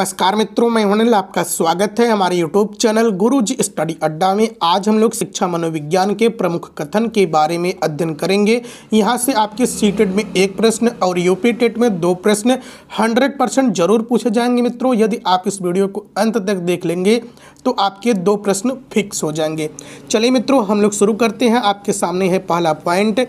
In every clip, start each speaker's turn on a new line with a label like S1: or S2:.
S1: नमस्कार मित्रों, मैं अनिल, आपका स्वागत है हमारे यूट्यूब चैनल गुरुजी स्टडी अड्डा में। आज हम लोग शिक्षा मनोविज्ञान के प्रमुख कथन के बारे में अध्ययन करेंगे। यहाँ से आपके सीटेट में एक प्रश्न और यूपी टेट में 2 प्रश्न 100% जरूर पूछे जाएंगे। मित्रों, यदि आप इस वीडियो को अंत तक देख लेंगे तो आपके 2 प्रश्न फिक्स हो जाएंगे। चलिए मित्रों, हम लोग शुरू करते हैं। आपके सामने है पहला पॉइंट,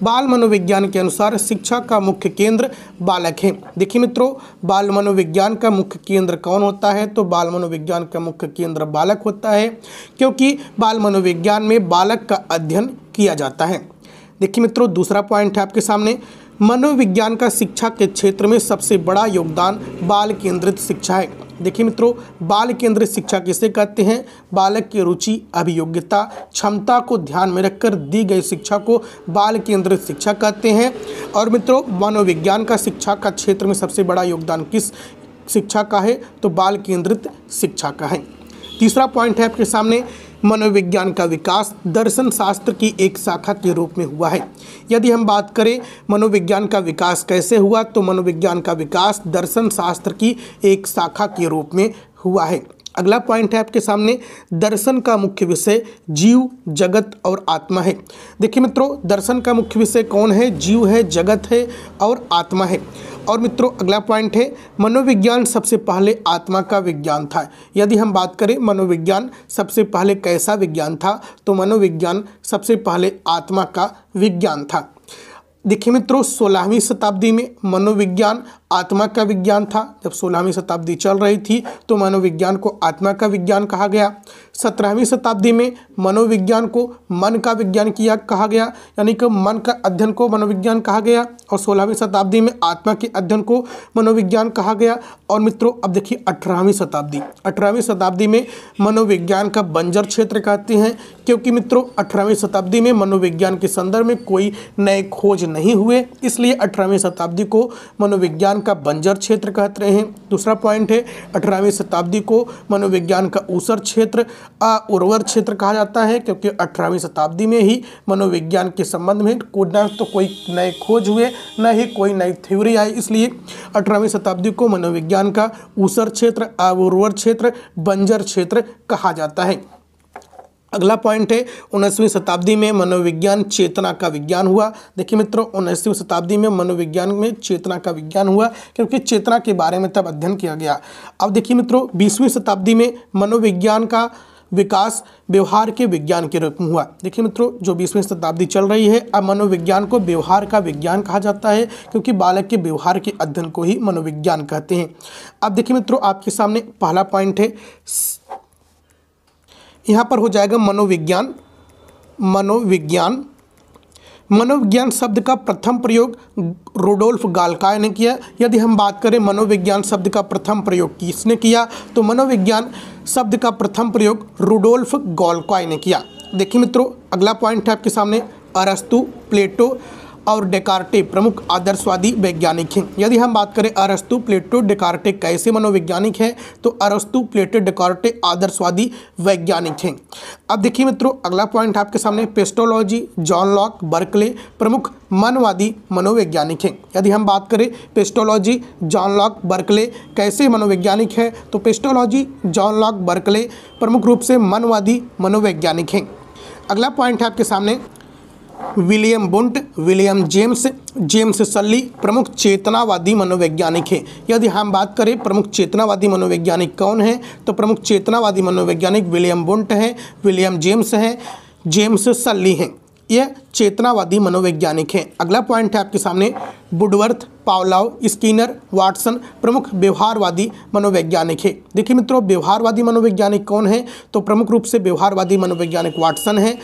S1: बाल मनोविज्ञान के अनुसार शिक्षा का मुख्य केंद्र बालक है। देखिए मित्रों, बाल मनोविज्ञान का मुख्य केंद्र कौन होता है? तो बाल मनोविज्ञान का मुख्य केंद्र बालक होता है, क्योंकि बाल मनोविज्ञान में बालक का अध्ययन किया जाता है। देखिए मित्रों, दूसरा पॉइंट है आपके सामने, मनोविज्ञान का शिक्षा के क्षेत्र में सबसे बड़ा योगदान बाल केंद्रित शिक्षा है। देखिए मित्रों, बाल केंद्रित शिक्षा किसे कहते हैं? बालक की रुचि, अभियोग्यता, क्षमता को ध्यान में रखकर दी गई शिक्षा को बाल केंद्रित शिक्षा कहते हैं। और मित्रों, मनोविज्ञान का शिक्षा का क्षेत्र में सबसे बड़ा योगदान किस शिक्षा का है? तो बाल केंद्रित शिक्षा का है। तीसरा पॉइंट है आपके सामने, मनोविज्ञान का विकास दर्शन शास्त्र की एक शाखा के रूप में हुआ है। यदि हम बात करें मनोविज्ञान का विकास कैसे हुआ, तो मनोविज्ञान का विकास दर्शन शास्त्र की एक शाखा के रूप में हुआ है। अगला पॉइंट है आपके सामने, दर्शन का मुख्य विषय जीव, जगत और आत्मा है। देखिए मित्रों, दर्शन का मुख्य विषय कौन है? जीव है, जगत है और आत्मा है। और मित्रों, अगला पॉइंट है, मनोविज्ञान सबसे पहले आत्मा का विज्ञान था। यदि हम बात करें मनोविज्ञान सबसे पहले कैसा विज्ञान था, तो मनोविज्ञान सबसे पहले आत्मा का विज्ञान था। देखिए मित्रों, 16वीं शताब्दी में मनोविज्ञान आत्मा का विज्ञान था। जब 16वीं शताब्दी चल रही थी तो मनोविज्ञान को आत्मा का विज्ञान कहा गया। 17वीं शताब्दी में मनोविज्ञान को मन का विज्ञान कहा गया, यानी कि मन का अध्ययन को मनोविज्ञान कहा गया। और 16वीं शताब्दी में आत्मा के अध्ययन को मनोविज्ञान कहा गया। और मित्रों, अब देखिए 18वीं शताब्दी में मनोविज्ञान का बंजर क्षेत्र कहते हैं, क्योंकि मित्रों 18वीं शताब्दी में मनोविज्ञान के संदर्भ में कोई नए खोज नहीं हुए, इसलिए 18वीं शताब्दी को मनोविज्ञान का बंजर क्षेत्र कहते रहे हैं। दूसरा पॉइंट है, 18वीं शताब्दी को मनोविज्ञान का ऊसर क्षेत्र, उर्वर क्षेत्र कहा जाता है, क्योंकि 18वीं शताब्दी में ही मनोविज्ञान के संबंध में न तो कोई नए खोज हुए, न ही कोई नई थ्योरी आई, इसलिए 18वीं शताब्दी को मनोविज्ञान का ऊसर क्षेत्र, उर्वर क्षेत्र, बंजर क्षेत्र कहा जाता है। अगला पॉइंट है, 19वीं शताब्दी में मनोविज्ञान चेतना का विज्ञान हुआ। देखिए मित्रों, 19वीं शताब्दी में मनोविज्ञान में चेतना का विज्ञान हुआ, क्योंकि चेतना के बारे में तब अध्ययन किया गया। अब देखिए मित्रों, 20वीं शताब्दी में मनोविज्ञान का विकास व्यवहार के विज्ञान के रूप में हुआ। देखिए मित्रों, जो 20वीं शताब्दी चल रही है, अब मनोविज्ञान को व्यवहार का विज्ञान कहा जाता है, क्योंकि बालक के व्यवहार के अध्ययन को ही मनोविज्ञान कहते हैं। अब देखिए मित्रों, आपके सामने पहला पॉइंट है, यहाँ पर हो जाएगा मनोविज्ञान शब्द का प्रथम प्रयोग रुडोल्फ गाल्काय ने किया। यदि हम बात करें मनोविज्ञान शब्द का प्रथम प्रयोग किसने किया, तो मनोविज्ञान शब्द का प्रथम प्रयोग रुडोल्फ गाल्काय ने किया। देखिए मित्रों, अगला पॉइंट है आपके सामने, अरस्तु, प्लेटो और डेकार्टे प्रमुख आदर्शवादी वैज्ञानिक हैं। यदि हम बात करें अरस्तु, प्लेटो, डेकार्टे कैसे मनोवैज्ञानिक हैं, तो अरस्तु, प्लेटो, डेकार्टे आदर्शवादी वैज्ञानिक हैं। अब देखिए मित्रों, अगला पॉइंट आपके सामने, पेस्टोलॉजी, जॉन लॉक, बर्कले प्रमुख मनवादी मनोवैज्ञानिक हैं। यदि हम बात करें पेस्टोलॉजी, जॉन लॉक, बर्कले कैसे मनोवैज्ञानिक है, तो पेस्टोलॉजी, जॉन लॉक, बर्कले प्रमुख रूप से मनवादी मनोवैज्ञानिक हैं। अगला पॉइंट है आपके सामने, विलियम बुंट, विलियम जेम्स सल्ली प्रमुख चेतनावादी मनोवैज्ञानिक हैं। यदि हम बात करें प्रमुख चेतनावादी मनोवैज्ञानिक कौन है, तो प्रमुख चेतनावादी मनोवैज्ञानिक विलियम बुंट हैं, विलियम जेम्स हैं, जेम्स सल्ली हैं। यह चेतनावादी मनोवैज्ञानिक हैं। अगला पॉइंट है आपके सामने, वुडवर्थ, पावलोव, स्किनर, वाटसन प्रमुख व्यवहारवादी मनोवैज्ञानिक है। देखिए मित्रों, व्यवहारवादी मनोवैज्ञानिक कौन है, तो प्रमुख रूप से व्यवहारवादी मनोवैज्ञानिक वाटसन है।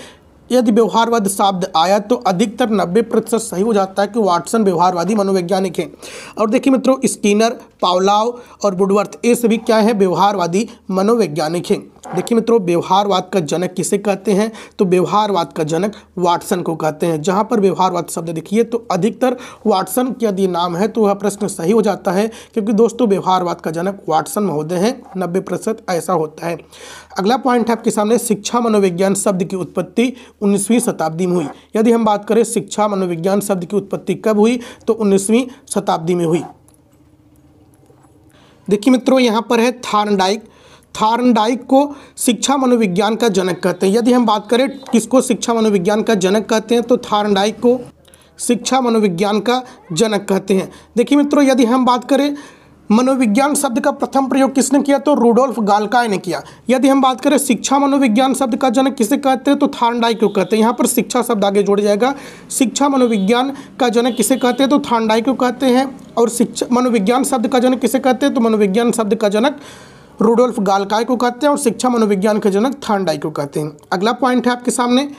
S1: यदि व्यवहारवाद शब्द आया तो अधिकतर 90% सही हो जाता है कि वाटसन व्यवहारवादी मनोवैज्ञानिक हैं। और देखिए मित्रों, स्किनर, पावलोव और वुडवर्थ ये सभी क्या है? व्यवहारवादी मनोवैज्ञानिक हैं। देखिए मित्रों, व्यवहारवाद का जनक किसे कहते हैं, तो व्यवहारवाद का जनक वाटसन को कहते हैं। जहाँ पर व्यवहारवाद शब्द देखिए तो अधिकतर वाटसन के यदि नाम है तो वह प्रश्न सही हो जाता है, क्योंकि दोस्तों व्यवहारवाद का जनक वाटसन महोदय हैं, 90% ऐसा होता है। अगला पॉइंट है आपके सामने, शिक्षा मनोविज्ञान शब्द की उत्पत्ति 19वीं शताब्दी में हुई। यदि हम बात करें शिक्षा मनोविज्ञान शब्द की उत्पत्ति कब हुई, तो 19वीं शताब्दी में हुई। देखिए मित्रों, यहाँ पर है थार्नडाइक। थार्नडाइक को शिक्षा मनोविज्ञान का जनक कहते हैं। यदि हम बात करें किसको शिक्षा मनोविज्ञान का जनक कहते हैं, तो थार्नडाइक को शिक्षा मनोविज्ञान का जनक कहते हैं। देखिए मित्रों, यदि हम बात करें मनोविज्ञान शब्द का प्रथम प्रयोग किसने किया, तो रुडोल्फ गाल्काय ने किया। यदि हम बात करें शिक्षा मनोविज्ञान शब्द का जनक किसे कहते हैं, तो थार्नडाइक को कहते हैं। यहाँ पर शिक्षा शब्द आगे जोड़ जाएगा। शिक्षा मनोविज्ञान का जनक किसे कहते हैं, तो थार्नडाइक को कहते हैं। और शिक्षा मनोविज्ञान शब्द का जनक किसे कहते हैं, तो मनोविज्ञान शब्द का जनक रुडोल्फ गाल्काय को कहते हैं और शिक्षा मनोविज्ञान के जनक थार्नडाइक को कहते हैं। अगला पॉइंट है आपके सामने,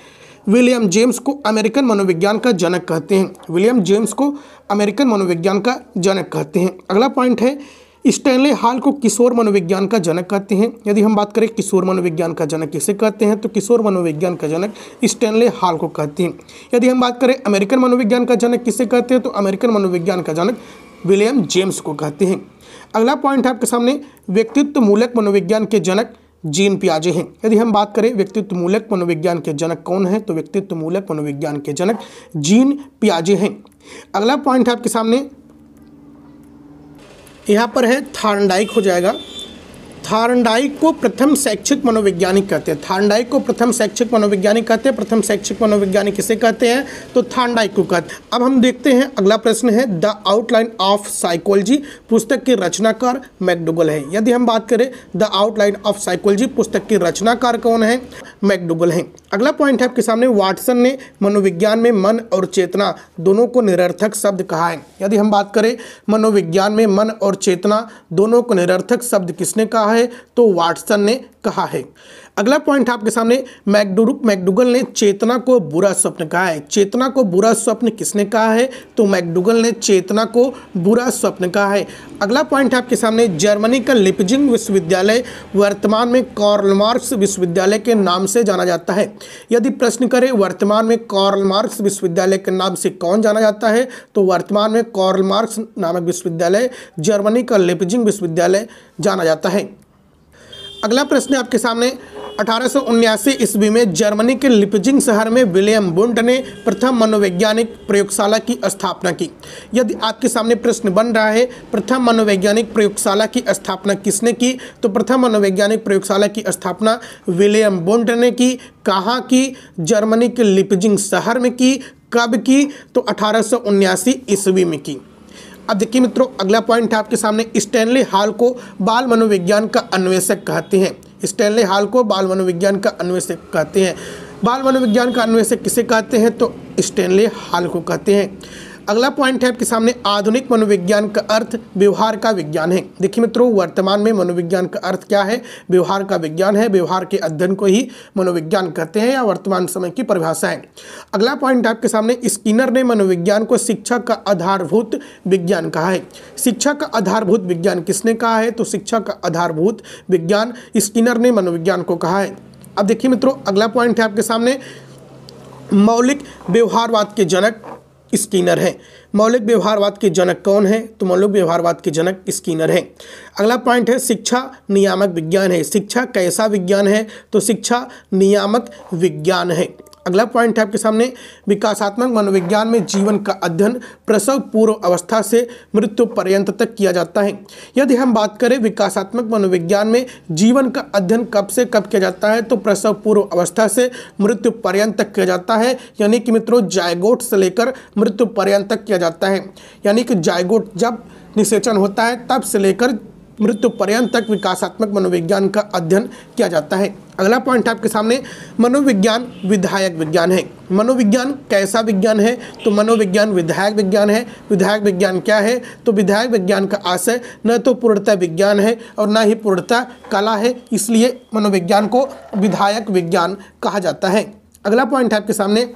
S1: विलियम जेम्स को अमेरिकन मनोविज्ञान का जनक कहते हैं। विलियम जेम्स को अमेरिकन मनोविज्ञान का जनक कहते हैं। अगला पॉइंट है, स्टैनले हॉल को किशोर मनोविज्ञान का जनक कहते हैं। यदि हम बात करें किशोर मनोविज्ञान का जनक किसे कहते हैं, तो किशोर मनोविज्ञान का जनक स्टैनले हॉल को कहते हैं। यदि हम बात करें अमेरिकन मनोविज्ञान का जनक किसे कहते हैं, तो अमेरिकन मनोविज्ञान का जनक विलियम जेम्स को कहते हैं। अगला पॉइंट है आपके सामने, व्यक्तित्व मूलक मनोविज्ञान के जनक जीन पियाजे हैं। यदि हम बात करें व्यक्तित्व मूलक मनोविज्ञान के जनक कौन है, तो व्यक्तित्व मूलक मनोविज्ञान के जनक जीन पियाजे हैं। अगला पॉइंट है आपके सामने, यहाँ पर है थार्नडाइक हो जाएगा। थार्नडाइक को प्रथम शैक्षिक मनोवैज्ञानिक कहते हैं। थार्नडाइक को प्रथम शैक्षिक मनोवैज्ञानिक कहते हैं। प्रथम शैक्षिक मनोवैज्ञानिक किसे कहते हैं, तो थार्नडाइक को कहते हैं। अब हम देखते हैं, अगला प्रश्न है, द आउटलाइन ऑफ साइकोलॉजी पुस्तक के रचनाकार मैकडूगल है। यदि हम बात करें द आउटलाइन ऑफ साइकोलॉजी पुस्तक के रचनाकार कौन है, मैकडूगल हैं। अगला पॉइंट है आपके सामने, वाटसन ने मनोविज्ञान में मन और चेतना दोनों को निरर्थक शब्द कहा है। यदि हम बात करें मनोविज्ञान में मन और चेतना दोनों को निरर्थक शब्द किसने कहा है, तो वाटसन ने कहा है। अगला पॉइंट आपके सामने, मैकडूगल ने चेतना को बुरा स्वप्न कहा है। चेतना को बुरा स्वप्न किसने कहा है, तो मैकडूगल ने चेतना को बुरा स्वप्न कहा है। अगला पॉइंट आपके सामने, जर्मनी का लिपजिंग विश्वविद्यालय वर्तमान में कार्ल मार्क्स विश्वविद्यालय के नाम से जाना जाता है। यदि प्रश्न करें वर्तमान में कार्ल मार्क्स विश्वविद्यालय के नाम से कौन जाना जाता है, तो वर्तमान में कार्ल मार्क्स नामक विश्वविद्यालय जर्मनी का लिपजिंग विश्वविद्यालय जाना जाता है। अगला प्रश्न आपके सामने, 1879 ईस्वी में जर्मनी के लिपजिंग शहर में विलियम वुंड ने प्रथम मनोवैज्ञानिक प्रयोगशाला की स्थापना की। यदि आपके सामने प्रश्न बन रहा है प्रथम मनोवैज्ञानिक प्रयोगशाला की स्थापना किसने की, तो प्रथम मनोवैज्ञानिक प्रयोगशाला की स्थापना विलियम वुंड ने की। कहाँ की, जर्मनी के लिपजिंग शहर में की। कब की, तो 1879 ईस्वी में की। अब देखिए मित्रों, अगला पॉइंट है आपके सामने, स्टैनले हॉल को बाल मनोविज्ञान का अन्वेषक कहते हैं। स्टैनले हॉल को बाल मनोविज्ञान का अन्वेषक कहते हैं। बाल मनोविज्ञान का अन्वेषक किसे कहते हैं, तो स्टैनले हॉल को कहते हैं। अगला पॉइंट है आपके सामने, आधुनिक मनोविज्ञान का अर्थ व्यवहार का विज्ञान है। देखिए मित्रों, वर्तमान में मनोविज्ञान का अर्थ क्या है, व्यवहार का विज्ञान है। व्यवहार के अध्ययन को ही मनोविज्ञान कहते हैं, या वर्तमान समय की परिभाषा है। अगला पॉइंट आपके सामने, स्किनर ने मनोविज्ञान को शिक्षा का आधारभूत विज्ञान कहा है। शिक्षा का आधारभूत विज्ञान किसने कहा है, तो शिक्षा का आधारभूत विज्ञान स्किनर ने मनोविज्ञान को कहा है। अब देखिए मित्रों, अगला पॉइंट है आपके सामने, मौलिक व्यवहारवाद के जनक स्किनर है। मौलिक व्यवहारवाद के जनक कौन है, तो मौलिक व्यवहारवाद के जनक स्किनर है। अगला पॉइंट है, शिक्षा नियामक विज्ञान है। शिक्षा कैसा विज्ञान है, तो शिक्षा नियामक विज्ञान है। अगला पॉइंट है आपके सामने, विकासात्मक मनोविज्ञान में जीवन का अध्ययन प्रसव पूर्व अवस्था से मृत्यु पर्यंत तक किया जाता है। यदि हम बात करें विकासात्मक मनोविज्ञान में जीवन का अध्ययन कब से कब किया जाता है, तो प्रसव पूर्व अवस्था से मृत्यु पर्यंत तक किया जाता है। यानी कि मित्रों, जायगोट से लेकर मृत्यु पर्यंत तक किया जाता है। यानी कि जायगोट जब निषेचन होता है तब से लेकर मृत्यु पर्यंत तक विकासात्मक मनोविज्ञान का अध्ययन किया जाता है। अगला पॉइंट आपके सामने, मनोविज्ञान विधायक विज्ञान है। मनोविज्ञान कैसा विज्ञान है, तो मनोविज्ञान विधायक विज्ञान है। विधायक विज्ञान क्या है, तो विधायक विज्ञान का आशय न तो पूर्णतः विज्ञान है और न ही पूर्णतः कला है, इसलिए मनोविज्ञान को विधायक विज्ञान कहा जाता है। अगला पॉइंट है आपके सामने,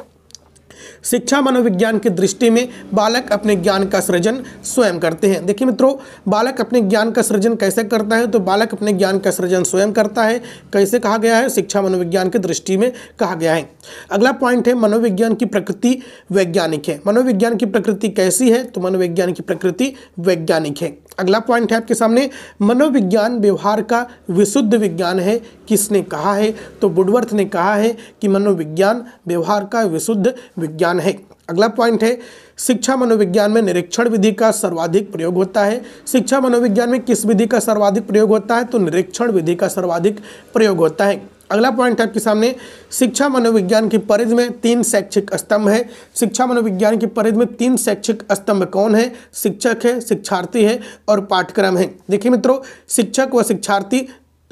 S1: शिक्षा मनोविज्ञान की दृष्टि में बालक अपने ज्ञान का सृजन स्वयं करते हैं। देखिए मित्रों, बालक अपने ज्ञान का सृजन कैसे करता है, तो बालक अपने ज्ञान का सृजन स्वयं करता है। कैसे कहा गया है, शिक्षा मनोविज्ञान की दृष्टि में कहा गया है। अगला पॉइंट है, मनोविज्ञान की प्रकृति वैज्ञानिक है। मनोविज्ञान की प्रकृति कैसी है, तो मनोविज्ञान की प्रकृति वैज्ञानिक है। अगला पॉइंट है आपके सामने, मनोविज्ञान व्यवहार का विशुद्ध विज्ञान है, किसने कहा है? तो वुडवर्थ ने कहा है कि मनोविज्ञान व्यवहार का विशुद्ध विज्ञान है। अगला पॉइंट है, शिक्षा मनोविज्ञान में निरीक्षण विधि का सर्वाधिक प्रयोग होता है। शिक्षा मनोविज्ञान में किस विधि का सर्वाधिक प्रयोग होता है? तो निरीक्षण विधि का सर्वाधिक प्रयोग होता है। अगला पॉइंट आपके सामने, शिक्षा मनोविज्ञान की परिधि में 3 शैक्षिक स्तंभ है। शिक्षा मनोविज्ञान की परिधि में 3 शैक्षिक स्तंभ कौन है? शिक्षक है, शिक्षार्थी है और पाठ्यक्रम है। देखिए मित्रों, शिक्षक व शिक्षार्थी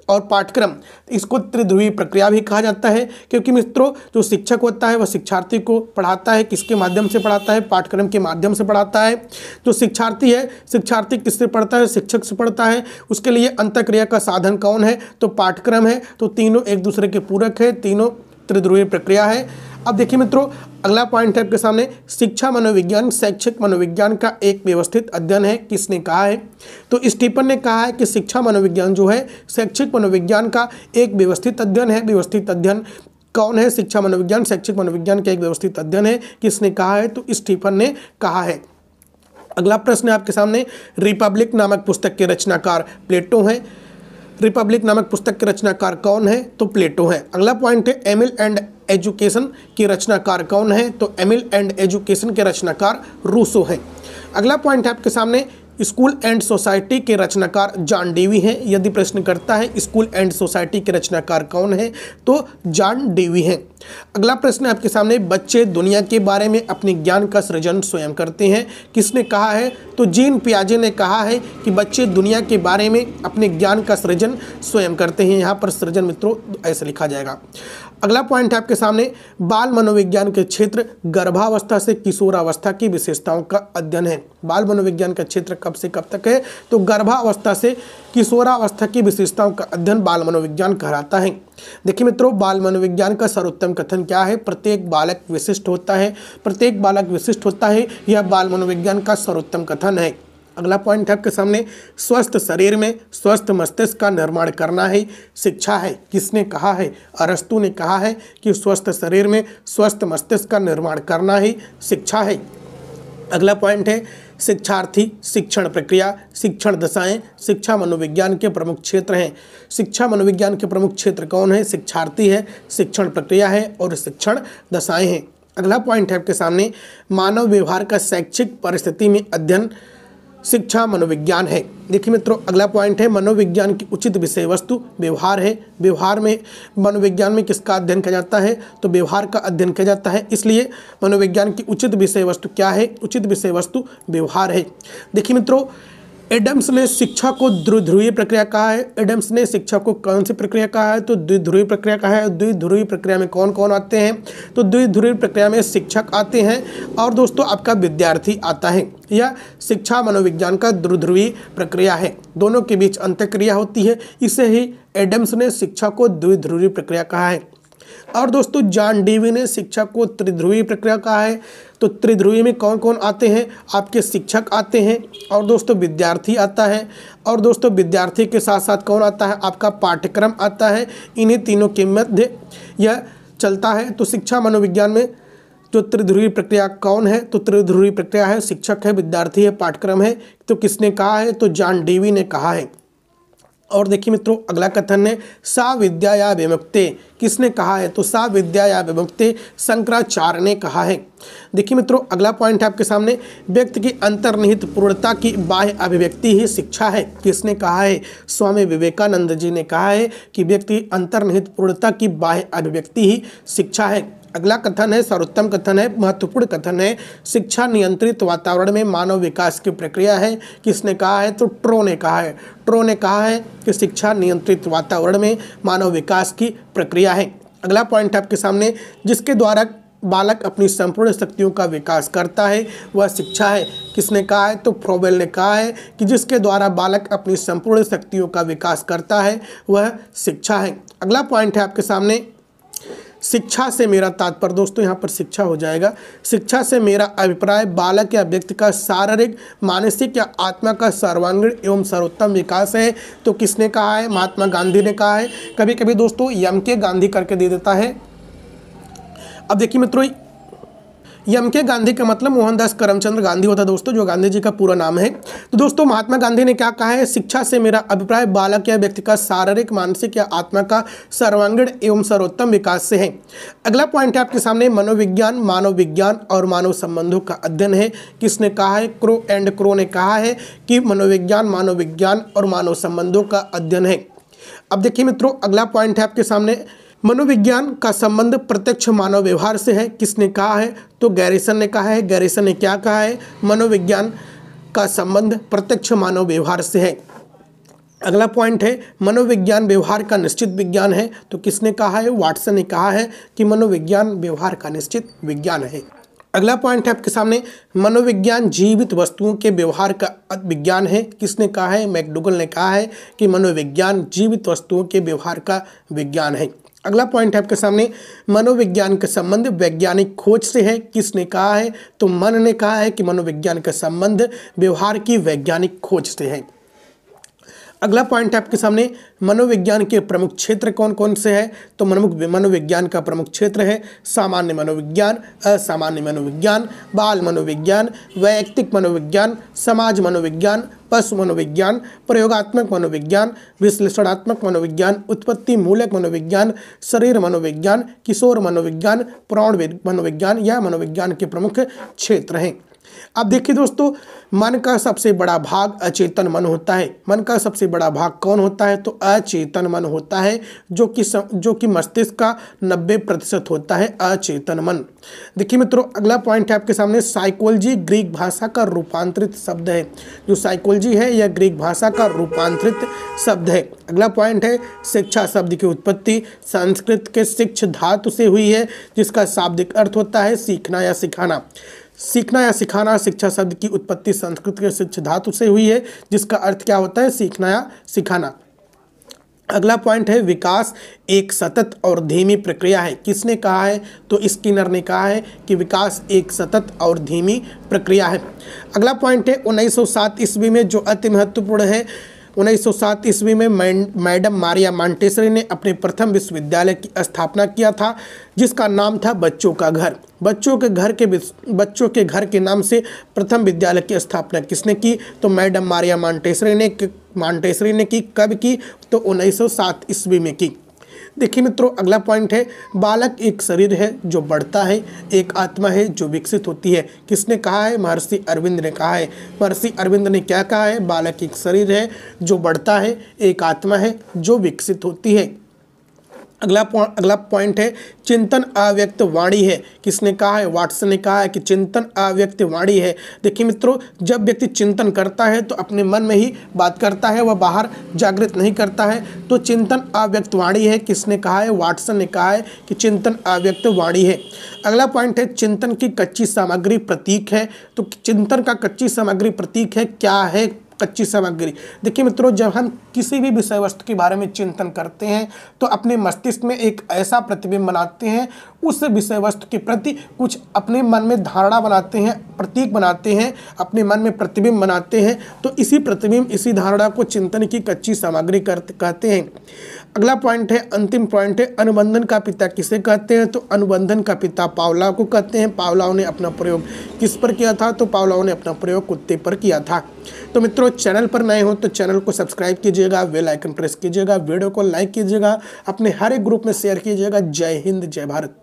S1: और पाठ्यक्रम, इसको त्रिध्रुवी प्रक्रिया भी कहा जाता है, क्योंकि मित्रों जो शिक्षक होता है वह शिक्षार्थी को पढ़ाता है, किसके माध्यम से पढ़ाता है? पाठ्यक्रम के माध्यम से पढ़ाता है। जो शिक्षार्थी है, शिक्षार्थी किससे पढ़ता है? शिक्षक से पढ़ता है। उसके लिए अंतःक्रिया का साधन कौन है? तो पाठ्यक्रम है। तो तीनों एक दूसरे के पूरक है, तीनों त्रिध्रुवी प्रक्रिया है। अब देखिए मित्रों, अगला पॉइंट है आपके सामने, शिक्षा मनोविज्ञान शैक्षिक मनोविज्ञान का एक व्यवस्थित अध्ययन है, किसने कहा है? तो स्टीफन ने कहा है कि शिक्षा मनोविज्ञान जो है शैक्षिक मनोविज्ञान का एक व्यवस्थित अध्ययन है। व्यवस्थित अध्ययन कौन है? शिक्षा मनोविज्ञान शैक्षिक मनोविज्ञान का एक व्यवस्थित अध्ययन है, किसने कहा है? तो स्टीफन ने कहा है। अगला प्रश्न है आपके सामने, रिपब्लिक नामक पुस्तक के रचनाकार प्लेटो हैं। रिपब्लिक नामक पुस्तक के रचनाकार कौन है? तो प्लेटो है। अगला पॉइंट है, एमिल एंड एजुकेशन के रचनाकार कौन है? तो एमिल एंड एजुकेशन के रचनाकार रूसो है। अगला पॉइंट है आपके सामने, स्कूल एंड सोसाइटी के रचनाकार जॉन डेवी हैं। यदि प्रश्न करता है स्कूल एंड सोसाइटी के रचनाकार कौन है? तो जॉन डेवी हैं। अगला प्रश्न है आपके सामने, बच्चे दुनिया के बारे में अपने ज्ञान का सृजन स्वयं करते हैं, किसने कहा है? तो जीन पियाजे ने कहा है कि बच्चे दुनिया के बारे में अपने ज्ञान का सृजन स्वयं करते हैं। यहाँ पर सृजन मित्रों ऐसे लिखा जाएगा। अगला पॉइंट है आपके सामने, बाल मनोविज्ञान के क्षेत्र गर्भावस्था से किशोरावस्था की विशेषताओं का अध्ययन है। बाल मनोविज्ञान का क्षेत्र कब से कब तक है? तो गर्भावस्था से किशोरावस्था की विशेषताओं का अध्ययन बाल मनोविज्ञान कहलाता है। देखिए मित्रों, बाल मनोविज्ञान का सर्वोत्तम कथन क्या है? प्रत्येक बालक विशिष्ट होता है। प्रत्येक बालक विशिष्ट होता है, यह बाल मनोविज्ञान का सर्वोत्तम कथन है। अगला पॉइंट है आपके सामने, स्वस्थ शरीर में स्वस्थ मस्तिष्क का निर्माण करना है, शिक्षा है, किसने कहा है? अरस्तु ने कहा है कि स्वस्थ शरीर में स्वस्थ मस्तिष्क का निर्माण करना ही शिक्षा है। अगला पॉइंट है, शिक्षार्थी, शिक्षण प्रक्रिया, शिक्षण दशाएं शिक्षा मनोविज्ञान के प्रमुख क्षेत्र हैं। शिक्षा मनोविज्ञान के प्रमुख क्षेत्र कौन है? शिक्षार्थी है, शिक्षण प्रक्रिया है और शिक्षण दशाएं हैं। अगला पॉइंट है आपके सामने, मानव व्यवहार का शैक्षिक परिस्थिति में अध्ययन शिक्षा मनोविज्ञान है। देखिए मित्रों, अगला पॉइंट है, मनोविज्ञान की उचित विषय वस्तु व्यवहार है। व्यवहार में मनोविज्ञान में किसका अध्ययन किया जाता है? तो व्यवहार का अध्ययन किया जाता है, इसलिए मनोविज्ञान की उचित विषय वस्तु क्या है? उचित विषय वस्तु व्यवहार है। देखिए मित्रों, एडम्स ने शिक्षा को द्विध्रुवीय प्रक्रिया कहा है। एडम्स ने शिक्षा को कौन सी प्रक्रिया कहा है? तो द्विध्रुवीय प्रक्रिया कहा है। द्विध्रुवीय प्रक्रिया में कौन कौन आते हैं? तो द्विध्रुवीय प्रक्रिया में शिक्षक आते हैं और दोस्तों आपका विद्यार्थी आता है। यह शिक्षा मनोविज्ञान का द्विध्रुवीय प्रक्रिया है, दोनों के बीच अंतःक्रिया होती है, इसे ही एडम्स ने शिक्षा को द्विध्रुवीय प्रक्रिया कहा है। और दोस्तों जॉन डेवी ने शिक्षा को त्रिध्रुवीय प्रक्रिया कहा है। तो त्रिध्रुवीय में कौन कौन आते हैं? आपके शिक्षक आते हैं और दोस्तों विद्यार्थी आता है और दोस्तों विद्यार्थी के साथ साथ कौन आता है? आपका पाठ्यक्रम आता है। इन्हीं तीनों के मध्य यह चलता है। तो शिक्षा मनोविज्ञान में जो त्रिध्रुवीय प्रक्रिया कौन है? तो त्रिध्रुवीय प्रक्रिया है, शिक्षक है, विद्यार्थी है, पाठ्यक्रम है। तो किसने कहा है? तो जॉन डेवी ने कहा है। और देखिए मित्रों, अगला कथन है, सा विद्या या विमुक्ते, किसने कहा है? तो सा विद्या या विमुक्ते शंकराचार्य ने कहा है। देखिए मित्रों, अगला पॉइंट है आपके सामने, व्यक्ति की अंतर्निहित पूर्णता की बाह्य अभिव्यक्ति ही शिक्षा है, किसने कहा है? स्वामी विवेकानंद जी ने कहा है कि व्यक्ति की अंतर्निहित पूर्णता की बाह्य अभिव्यक्ति ही शिक्षा है। अगला कथन है, सर्वोत्तम कथन है, महत्वपूर्ण कथन है, शिक्षा नियंत्रित वातावरण में मानव विकास की प्रक्रिया है, किसने कहा है? तो ट्रो ने कहा है। ट्रो ने कहा है कि शिक्षा नियंत्रित वातावरण में मानव विकास की प्रक्रिया है। अगला पॉइंट आपके सामने, जिसके द्वारा बालक अपनी संपूर्ण शक्तियों का विकास करता है वह शिक्षा है, किसने कहा है? तो फ्रोबेल ने कहा है कि जिसके द्वारा बालक अपनी संपूर्ण शक्तियों का विकास करता है वह शिक्षा है। अगला पॉइंट है आपके सामने, शिक्षा से मेरा तात्पर्य, दोस्तों यहाँ पर शिक्षा हो जाएगा, शिक्षा से मेरा अभिप्राय बालक या व्यक्ति का शारीरिक, मानसिक या आत्मा का सर्वांगीण एवं सर्वोत्तम विकास है। तो किसने कहा है? महात्मा गांधी ने कहा है। कभी कभी दोस्तों एम के गांधी करके दे देता है। अब देखिए मित्रों, एम.के. गांधी का मतलब मोहनदास करमचंद गांधी होता है दोस्तों, जो गांधी जी का पूरा नाम है। तो दोस्तों महात्मा गांधी ने क्या कहा है, शिक्षा से मेरा अभिप्राय बालक या व्यक्ति का शारीरिक, मानसिक या आत्मा का सर्वांगीण एवं सर्वोत्तम विकास से है। अगला पॉइंट है आपके सामने, मनोविज्ञान मानव विज्ञान और मानव संबंधों का अध्ययन है। किसने कहा है, क्रो एंड क्रो ने कहा है कि मनोविज्ञान मानव विज्ञान और मानव संबंधों का अध्ययन है। अब देखिए मित्रों, अगला पॉइंट है आपके सामने, मनोविज्ञान का संबंध प्रत्यक्ष मानव व्यवहार से है। किसने कहा है, तो गैरिसन ने कहा है। गैरिसन ने क्या कहा है, मनोविज्ञान का संबंध प्रत्यक्ष मानव व्यवहार से है। अगला पॉइंट है, मनोविज्ञान व्यवहार का निश्चित विज्ञान है। तो किसने कहा है, वाटसन ने कहा है कि मनोविज्ञान व्यवहार का निश्चित विज्ञान है। अगला पॉइंट है आपके सामने, मनोविज्ञान जीवित वस्तुओं के व्यवहार का विज्ञान है। किसने कहा है, मैकडूगल ने कहा है कि मनोविज्ञान जीवित वस्तुओं के व्यवहार का विज्ञान है। अगला पॉइंट है आपके सामने, मनोविज्ञान का संबंध वैज्ञानिक खोज से है। किसने कहा है, तो मन ने कहा है कि मनोविज्ञान का संबंध व्यवहार की वैज्ञानिक खोज से है। अगला पॉइंट है आपके सामने, मनोविज्ञान के प्रमुख क्षेत्र कौन कौन से हैं, तो मनोविज्ञान का प्रमुख क्षेत्र है सामान्य मनोविज्ञान, असामान्य मनोविज्ञान, बाल मनोविज्ञान, वैयक्तिक मनोविज्ञान, समाज मनोविज्ञान, पशु मनोविज्ञान, प्रयोगात्मक मनोविज्ञान, विश्लेषणात्मक मनोविज्ञान, उत्पत्ति मूलक मनोविज्ञान, शरीर मनोविज्ञान, किशोर मनोविज्ञान, प्रौढ़ मनोविज्ञान या मनोविज्ञान के प्रमुख क्षेत्र हैं। अब देखिए दोस्तों, मन का सबसे बड़ा भाग अचेतन मन होता है। मन का सबसे बड़ा भाग कौन होता है, तो अचेतन मन होता है, जो कि मस्तिष्क का 90% होता है अचेतन मन। देखिए मित्रों, अगला पॉइंट है आपके सामने, साइकोलॉजी ग्रीक भाषा का रूपांतरित शब्द है। जो साइकोलॉजी है यह ग्रीक भाषा का रूपांतरित शब्द है। अगला पॉइंट है, शिक्षा शब्द की उत्पत्ति संस्कृत के शिक्ष धातु से हुई है, जिसका शाब्दिक अर्थ होता है सीखना या सिखाना। सीखना या सिखाना, शिक्षा शब्द की उत्पत्ति संस्कृत के शिक्ष धातु से हुई है, जिसका अर्थ क्या होता है, सीखना या सिखाना। अगला पॉइंट है, विकास एक सतत और धीमी प्रक्रिया है। किसने कहा है, तो स्किनर ने कहा है कि विकास एक सतत और धीमी प्रक्रिया है। अगला पॉइंट है, 1907 ईस्वी में जो अति महत्वपूर्ण है, 1907 ईस्वी में मैडम मारिया मॉन्टेसरी ने अपने प्रथम विश्वविद्यालय की स्थापना किया था, जिसका नाम था बच्चों का घर। बच्चों के घर के नाम से प्रथम विद्यालय की स्थापना किसने की, तो मैडम मारिया मॉन्टेसरी ने की। कब की, तो 1907 ईस्वी में की। देखिए मित्रों, अगला पॉइंट है, बालक एक शरीर है जो बढ़ता है, एक आत्मा है जो विकसित होती है। किसने कहा है, महर्षि अरविंद ने कहा है। महर्षि अरविंद ने क्या कहा है, बालक एक शरीर है जो बढ़ता है, एक आत्मा है जो विकसित होती है। अगला पॉइंट है, चिंतन अव्यक्त वाणी है। किसने कहा है, वाटसन ने कहा है कि चिंतन अव्यक्त वाणी है। देखिए मित्रों, जब व्यक्ति चिंतन करता है तो अपने मन में ही बात करता है, वह बाहर जागृत नहीं करता है, तो चिंतन अव्यक्त वाणी है। किसने कहा है, वाटसन ने कहा है कि चिंतन अव्यक्त वाणी है। अगला पॉइंट है, चिंतन की कच्ची सामग्री प्रतीक है। तो चिंतन का कच्ची सामग्री प्रतीक है, क्या है कच्ची सामग्री। देखिए मित्रों, जब हम किसी भी विषय वस्तु के बारे में चिंतन करते हैं तो अपने मस्तिष्क में एक ऐसा प्रतिबिंब बनाते हैं, उस विषय वस्तु के प्रति कुछ अपने मन में धारणा बनाते हैं, प्रतीक बनाते हैं, अपने मन में प्रतिबिंब बनाते हैं। तो इसी प्रतिबिंब, इसी धारणा को चिंतन की कच्ची सामग्री कहते हैं। अगला पॉइंट है, अंतिम पॉइंट है, अनुबंधन का पिता किसे कहते हैं, तो अनुबंधन का पिता पावलोव को कहते हैं। पावलोव ने अपना प्रयोग किस पर किया था, तो पावलोव ने अपना प्रयोग कुत्ते पर किया था। तो मित्रों, चैनल पर नए हो तो चैनल को सब्सक्राइब कीजिएगा, बेल आइकन प्रेस कीजिएगा, वीडियो को लाइक कीजिएगा, अपने हर एक ग्रुप में शेयर कीजिएगा। जय हिंद, जय भारत।